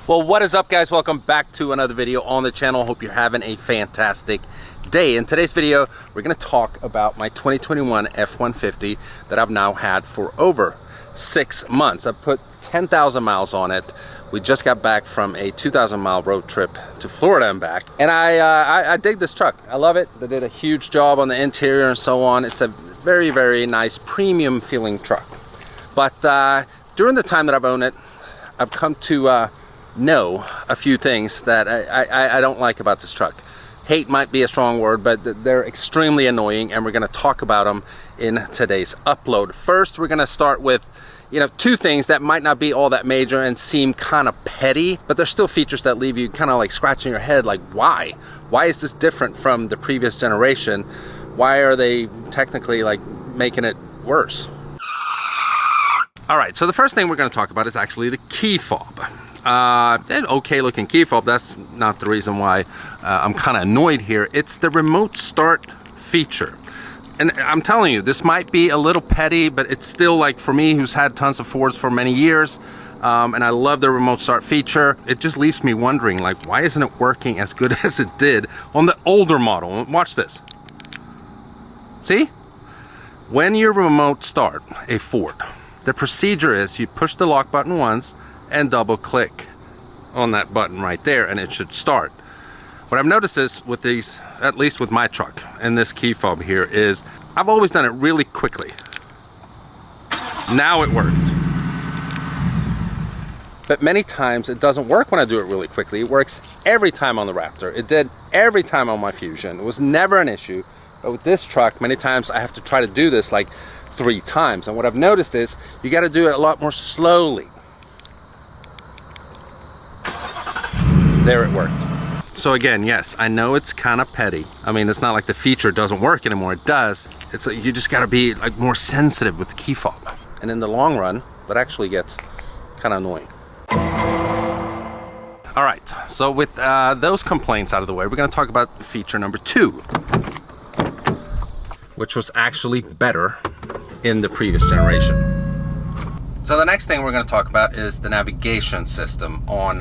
Well, what is up, guys? Welcome back to another video on the channel. Hope you're having a fantastic day. In today's video, we're going to talk about my 2021 F-150 that I've now had for over 6 months. I've put 10,000 miles on it. We just got back from a 2,000-mile road trip to Florida and back, and I dig this truck. I love it. They did a huge job on the interior and so on. It's a very, very nice premium feeling truck. But during the time that I've owned it, I've come to know a few things that I don't like about this truck. Hate might be a strong word, but they're extremely annoying, and we're going to talk about them in today's upload. First, we're going to start with, two things that might not be all that major and seem kind of petty, but they're still features that leave you kind of like scratching your head, like why? Why is this different from the previous generation? Why are they technically like making it worse? All right, so the first thing we're going to talk about is actually the key fob. An okay looking key fob. That's not the reason why I'm kind of annoyed here. It's the remote start feature. And I'm telling you, this might be a little petty, but it's still, like, for me, who's had tons of Fords for many years, and I love the remote start feature, it just leaves me wondering, like, why isn't it working as good as it did on the older model? Watch this. See? When you remote start a Ford, the procedure is you push the lock button once and double click on that button right there, and it should start. What I've noticed is with these, at least with my truck and this key fob here, is I've always done it really quickly. Now it worked. But many times it doesn't work when I do it really quickly. It works every time on the Raptor. It did every time on my Fusion. It was never an issue. But with this truck, many times I have to try to do this like 3 times. And what I've noticed is you got to do it a lot more slowly. There, it worked. So again, yes, I know it's kind of petty. I mean, it's not like the feature doesn't work anymore. It does. It's like you just got to be like more sensitive with the key fob. And in the long run, that actually gets kind of annoying. All right, so with those complaints out of the way, we're going to talk about feature number 2, which was actually better in the previous generation. So the next thing we're going to talk about is the navigation system on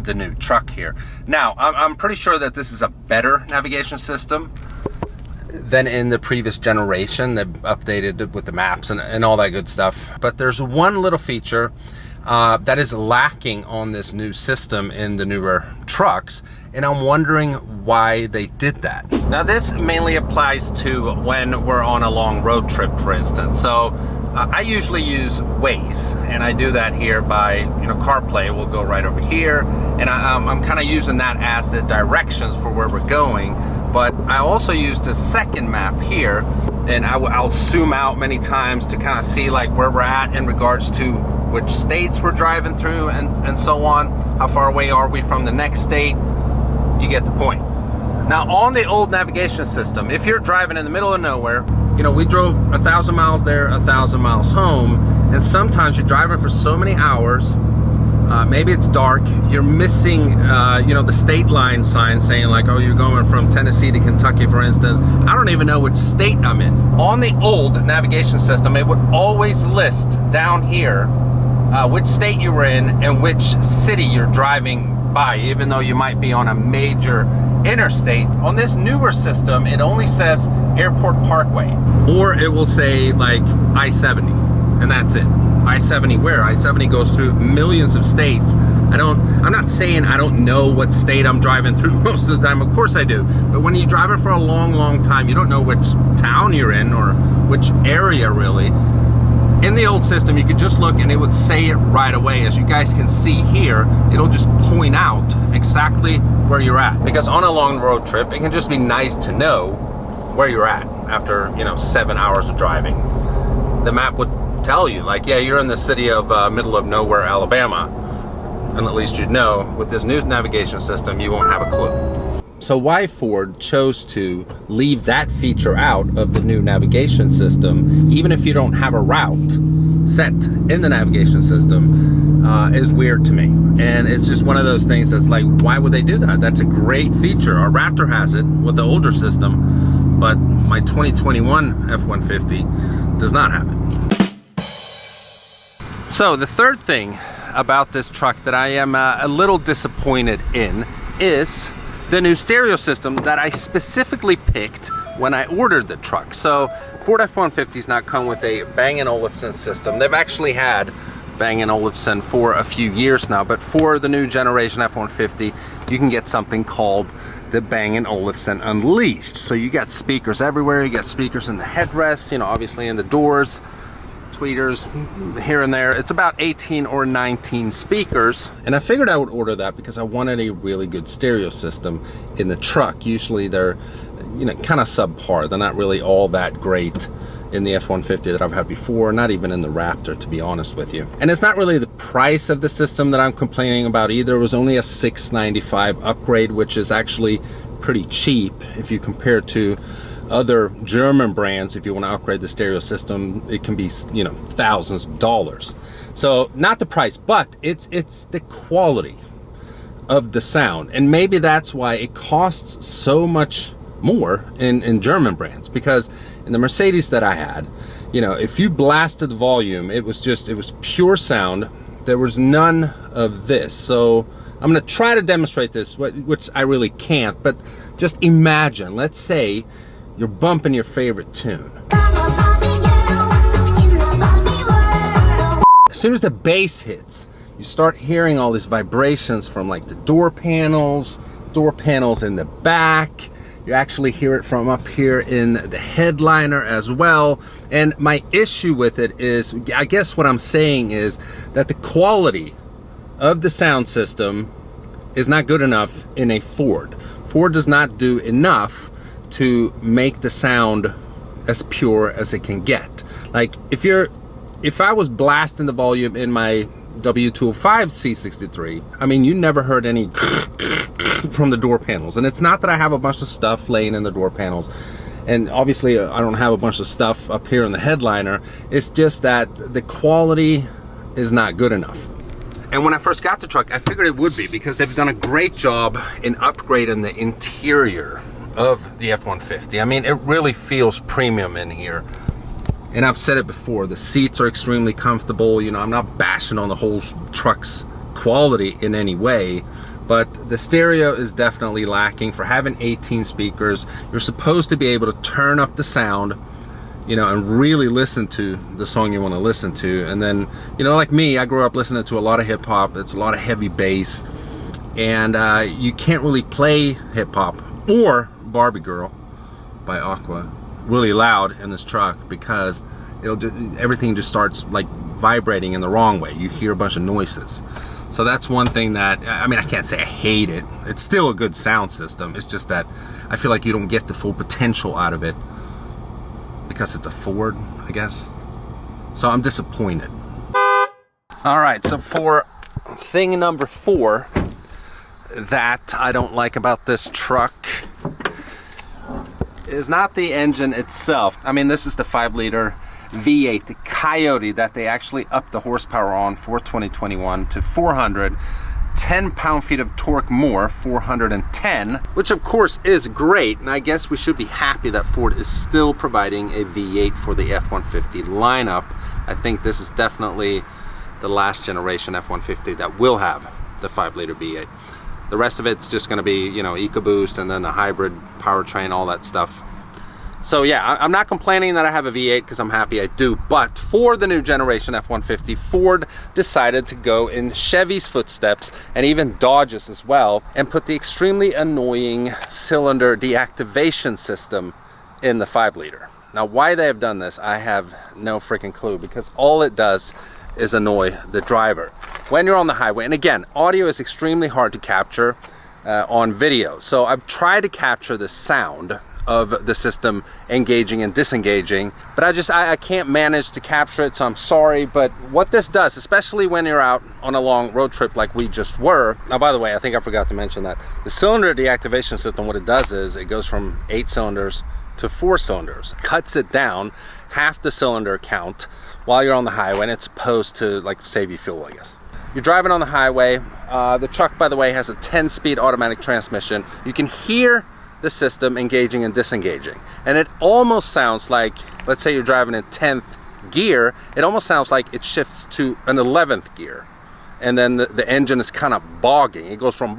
the new truck here. Now, I'm pretty sure that this is a better navigation system than in the previous generation. They've updated it with the maps and all that good stuff. But there's one little feature that is lacking on this new system in the newer trucks, and I'm wondering why they did that. Now, this mainly applies to when we're on a long road trip, for instance. So I usually use Waze, and I do that here by, CarPlay will go right over here, and I'm kind of using that as the directions for where we're going. But I also use the second map here, and I'll zoom out many times to kind of see like where we're at in regards to which states we're driving through and so on. How far away are we from the next state? You get the point. Now, on the old navigation system, if you're driving in the middle of nowhere, we drove 1,000 miles there, 1,000 miles home, and sometimes you're driving for so many hours, maybe it's dark, you're missing, the state line sign saying like, oh, you're going from Tennessee to Kentucky, for instance. I don't even know which state I'm in. On the old navigation system, it would always list down here which state you were in and which city you're driving by, even though you might be on a major interstate. On this newer system, it only says Airport Parkway, or it will say like I-70, and that's it. I-70 where? I-70 goes through millions of states. I'm not saying I don't know what state I'm driving through most of the time. Of course I do. But when you're driving for a long, long time, you don't know which town you're in or which area really. In the old system, you could just look and it would say it right away. As you guys can see here, it'll just point out exactly where you're at. Because on a long road trip, it can just be nice to know where you're at after, 7 hours of driving. The map would tell you, like, yeah, you're in the city of middle of nowhere, Alabama. And at least you'd know. With this new navigation system, you won't have a clue. So why Ford chose to leave that feature out of the new navigation system, even if you don't have a route set in the navigation system, is weird to me. And it's just one of those things that's like, why would they do that? That's a great feature. Our Raptor has it with the older system, but my 2021 F-150 does not have it. So the third thing about this truck that I am a little disappointed in is the new stereo system that I specifically picked when I ordered the truck. So Ford F-150's not come with a Bang & Olufsen system. They've actually had Bang & Olufsen for a few years now, but for the new generation F-150, you can get something called the Bang & Olufsen Unleashed. So you got speakers everywhere. You got speakers in the headrests, you know, obviously in the doors, tweeters here and there. It's about 18 or 19 speakers, and I figured I would order that because I wanted a really good stereo system in the truck. Usually they're, you know, kind of subpar. They're not really all that great in the F-150 that I've had before, not even in the Raptor, to be honest with you. And it's not really the price of the system that I'm complaining about either. It was only a $695 upgrade, which is actually pretty cheap if you compare to other German brands. If you want to upgrade the stereo system, it can be, you know, thousands of dollars. So not the price, but it's the quality of the sound, and maybe that's why it costs so much more in German brands, because in the Mercedes that I had, you know, if you blasted the volume, it was pure sound. There was none of this. So I'm going to try to demonstrate this, which I really can't, but just imagine, let's say you're bumping your favorite tune. As soon as the bass hits, you start hearing all these vibrations from like the door panels in the back. You actually hear it from up here in the headliner as well. And my issue with it is, I guess what I'm saying is that the quality of the sound system is not good enough in a Ford. Ford does not do enough to make the sound as pure as it can get. Like if I was blasting the volume in my W205 C63, I mean, you never heard any from the door panels. And it's not that I have a bunch of stuff laying in the door panels, and obviously I don't have a bunch of stuff up here in the headliner. It's just that the quality is not good enough. And when I first got the truck, I figured it would be, because they've done a great job in upgrading the interior of the F-150. I mean, it really feels premium in here. And I've said it before, the seats are extremely comfortable. You know, I'm not bashing on the whole truck's quality in any way, but the stereo is definitely lacking. For having 18 speakers, you're supposed to be able to turn up the sound, you know, and really listen to the song you want to listen to. And then, you know, like me, I grew up listening to a lot of hip hop. It's a lot of heavy bass, and you can't really play hip hop or Barbie Girl by Aqua really loud in this truck, because everything just starts like vibrating in the wrong way. You hear a bunch of noises. So that's one thing that, I mean, I can't say I hate it. It's still a good sound system. It's just that I feel like you don't get the full potential out of it because it's a Ford, I guess. So I'm disappointed. All right, so for thing number 4 that I don't like about this truck is not the engine itself. I mean, this is the 5-liter V8, the Coyote, that they actually upped the horsepower on for 2021 to 410 pound-feet of torque more, 410, which of course is great. And I guess we should be happy that Ford is still providing a V8 for the F-150 lineup. I think this is definitely the last generation F-150 that will have the 5-liter V8. The rest of it's just going to be, you know, EcoBoost and then the hybrid powertrain, all that stuff. So yeah, I'm not complaining that I have a V8 because I'm happy I do. But for the new generation F-150, Ford decided to go in Chevy's footsteps, and even Dodge's as well, and put the extremely annoying cylinder deactivation system in the 5-liter. Now, why they have done this, I have no freaking clue, because all it does is annoy the driver when you're on the highway. And again, audio is extremely hard to capture on video. So I've tried to capture the sound of the system engaging and disengaging, but I can't manage to capture it, so I'm sorry. But what this does, especially when you're out on a long road trip like we just were. Now, by the way, I think I forgot to mention that the cylinder deactivation system, what it does is it goes from 8 cylinders to 4 cylinders, cuts it down half the cylinder count while you're on the highway, and it's supposed to like save you fuel, I guess. You're driving on the highway. The truck, by the way, has a 10-speed automatic transmission. You can hear the system engaging and disengaging, and it almost sounds like, let's say you're driving in 10th gear, it almost sounds like it shifts to an 11th gear. and then the engine is kind of bogging. It goes from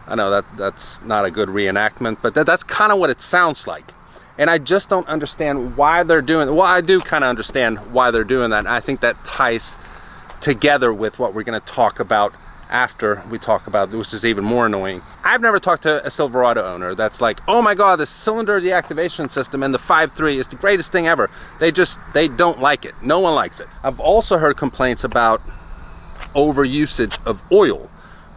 I know that's not a good reenactment, but that's kind of what it sounds like. And I just don't understand why they're doing it. Well, I do kind of understand why they're doing that. And I think that ties together with what we're going to talk about after we talk about, which is even more annoying. I've never talked to a Silverado owner that's like, oh my God, the cylinder deactivation system and the 5.3 is the greatest thing ever. They don't like it. No one likes it. I've also heard complaints about overusage of oil,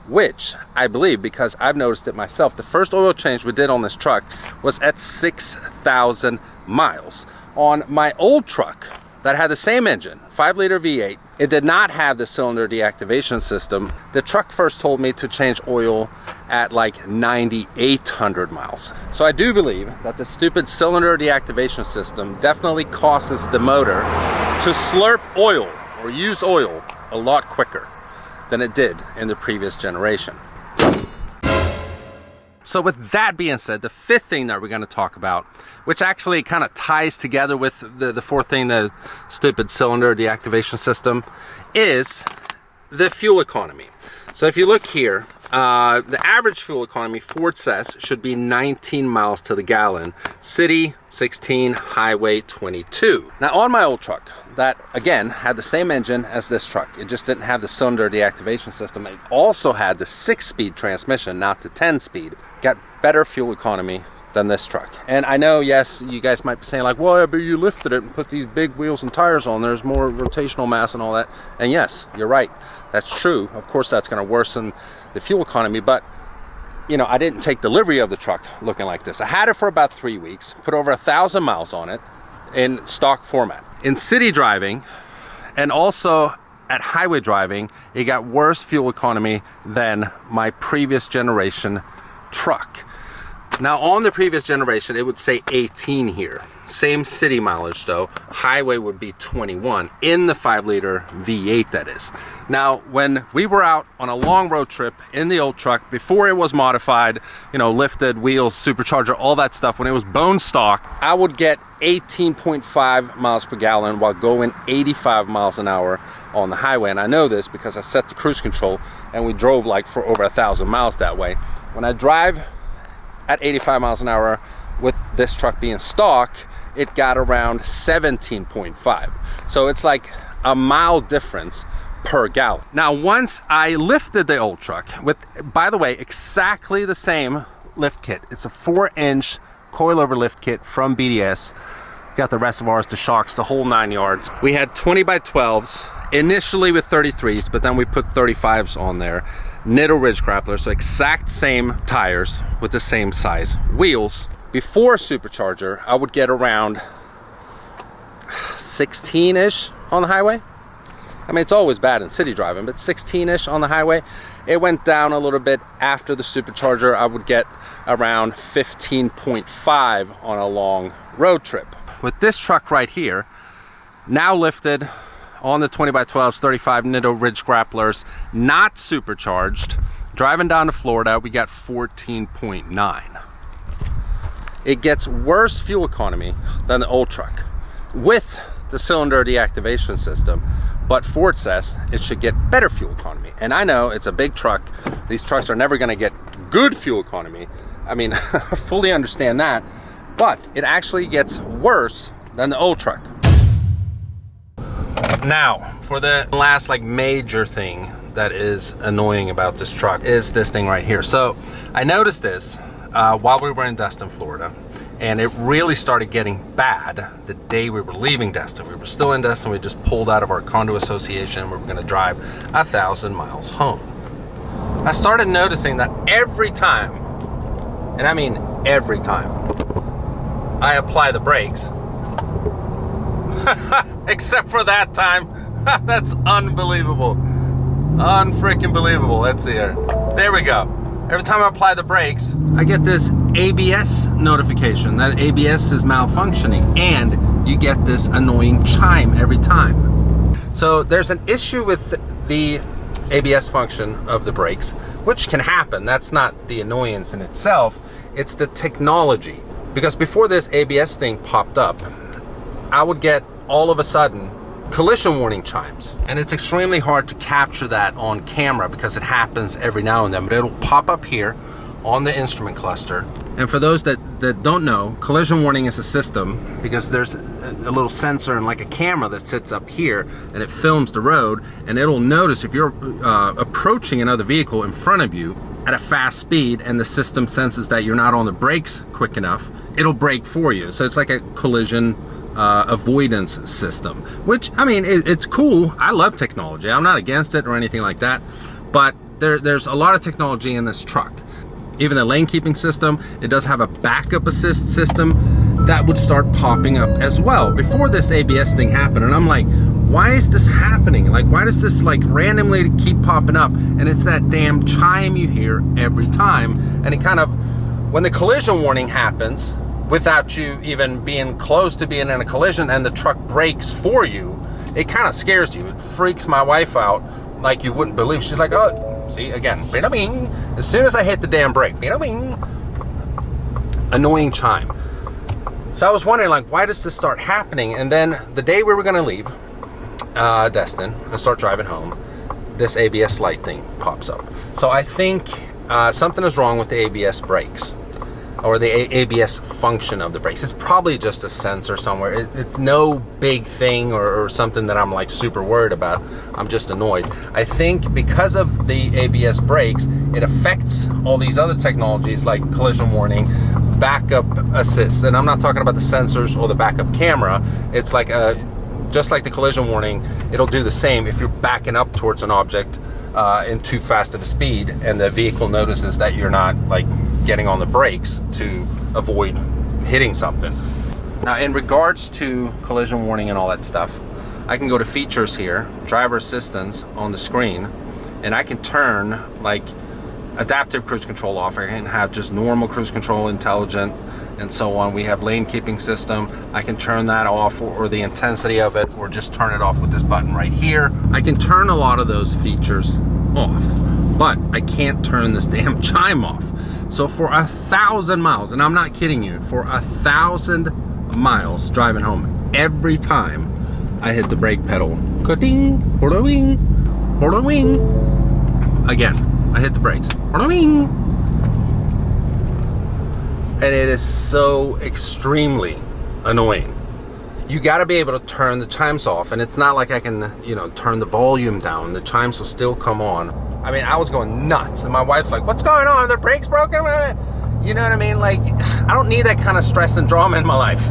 which I believe, because I've noticed it myself. The first oil change we did on this truck was at 6,000 miles. On my old truck that had the same engine, 5-liter V8, it did not have the cylinder deactivation system. The truck first told me to change oil at like 9,800 miles. So I do believe that the stupid cylinder deactivation system definitely causes the motor to slurp oil or use oil a lot quicker than it did in the previous generation. So with that being said, the fifth thing that we're going to talk about, which actually kind of ties together with the fourth thing, the stupid cylinder deactivation system, is the fuel economy. So if you look here, the average fuel economy, Ford says, should be 19 miles to the gallon. City, 16, highway, 22. Now on my old truck, that again had the same engine as this truck, it just didn't have the cylinder deactivation system. It also had the 6-speed transmission, not the 10-speed. Got better fuel economy than this truck. And I know, yes, you guys might be saying like, well, yeah, but you lifted it and put these big wheels and tires on, there's more rotational mass and all that. And yes, you're right, that's true. Of course that's going to worsen the fuel economy, but you know, I didn't take delivery of the truck looking like this. I had it for about 3 weeks, put over 1,000 miles on it in stock format. In city driving and also at highway driving, it got worse fuel economy than my previous generation truck. Now on the previous generation, it would say 18 here. Same city mileage though. Highway would be 21 in the 5-liter V8, that is. Now, when we were out on a long road trip in the old truck, before it was modified, you know, lifted, wheels, supercharger, all that stuff, when it was bone stock, I would get 18.5 miles per gallon while going 85 miles an hour on the highway. And I know this because I set the cruise control and we drove like for over 1,000 miles that way. When I drive at 85 miles an hour with this truck being stock, it got around 17.5. So it's like a mile difference per gallon. Now, once I lifted the old truck with, by the way, exactly the same lift kit. It's a 4-inch coilover lift kit from BDS. Got the reservoirs, the shocks, the whole 9 yards. We had 20 by 12s, initially with 33s, but then we put 35s on there. Nitto ridge grappler, so exact same tires with the same size wheels. Before supercharger, I would get around 16-ish on the highway. I mean, it's always bad in city driving, but 16-ish on the highway. It went down a little bit after the supercharger. I would get around 15.5 on a long road trip. With this truck right here, now lifted on the 20 by 12s, 35 Nitto ridge grapplers, not supercharged, driving down to Florida, we got 14.9. It gets worse fuel economy than the old truck with the cylinder deactivation system, but Ford says it should get better fuel economy. And I know it's a big truck. These trucks are never going to get good fuel economy. I mean, I fully understand that, but it actually gets worse than the old truck. Now, for the last like major thing that is annoying about this truck is this thing right here. So I noticed this while we were in Destin, Florida, and it really started getting bad the day we were leaving Destin. We were still in Destin. We just pulled out of our condo association. We were going to drive 1,000 miles home. I started noticing that every time, and I mean every time, I apply the brakes, except for that time, that's unbelievable, unfreaking believable. Let's see here. There we go. Every time I apply the brakes, I get this ABS notification that ABS is malfunctioning, and you get this annoying chime every time. So there's an issue with the ABS function of the brakes, which can happen. That's not the annoyance in itself, it's the technology. Because before this ABS thing popped up, I would get all of a sudden, collision warning chimes. And it's extremely hard to capture that on camera because it happens every now and then, but it'll pop up here on the instrument cluster. And for those that don't know, collision warning is a system because there's a little sensor and like a camera that sits up here, and it films the road, and it'll notice if you're approaching another vehicle in front of you at a fast speed and the system senses that you're not on the brakes quick enough, it'll brake for you. So it's like a collision avoidance system, which, I mean, it's cool. I love technology. I'm not against it or anything like that, but there's a lot of technology in this truck. Even the lane keeping system, it does have a backup assist system that would start popping up as well before this ABS thing happened. And I'm like, why is this happening? Like, why does this like randomly keep popping up? And it's that damn chime you hear every time. And it kind of, when the collision warning happens, without you even being close to being in a collision and the truck brakes for you, it kind of scares you. It freaks my wife out like you wouldn't believe. She's like, oh, see, again, bing. As soon as I hit the damn brake, bing. Annoying chime. So I was wondering, like, why does this start happening? And then the day we were going to leave Destin and start driving home, this ABS light thing pops up. So I think something is wrong with the ABS brakes, or the ABS function of the brakes. It's probably just a sensor somewhere. It's no big thing or something that I'm like super worried about. I'm just annoyed. I think because of the ABS brakes, it affects all these other technologies like collision warning, backup assist. And I'm not talking about the sensors or the backup camera. It's like just like the collision warning, it'll do the same if you're backing up towards an object in too fast of a speed and the vehicle notices that you're not like getting on the brakes to avoid hitting something. Now, in regards to collision warning and all that stuff, I can go to features here, driver assistance on the screen, and I can turn like adaptive cruise control off. I can have just normal cruise control, intelligent, and so on. We have lane keeping system. I can turn that off, or the intensity of it, or just turn it off with this button right here. I can turn a lot of those features off, but I can't turn this damn chime off. So for 1,000 miles, and I'm not kidding you, for 1,000 miles driving home, every time I hit the brake pedal, ka-ding, wing, again, I hit the brakes, wing, and it is so extremely annoying. You got to be able to turn the chimes off, and it's not like I can, you know, turn the volume down. The chimes will still come on. I mean, I was going nuts, and my wife's like, what's going on? Are their brakes broken? You know what I mean? Like, I don't need that kind of stress and drama in my life.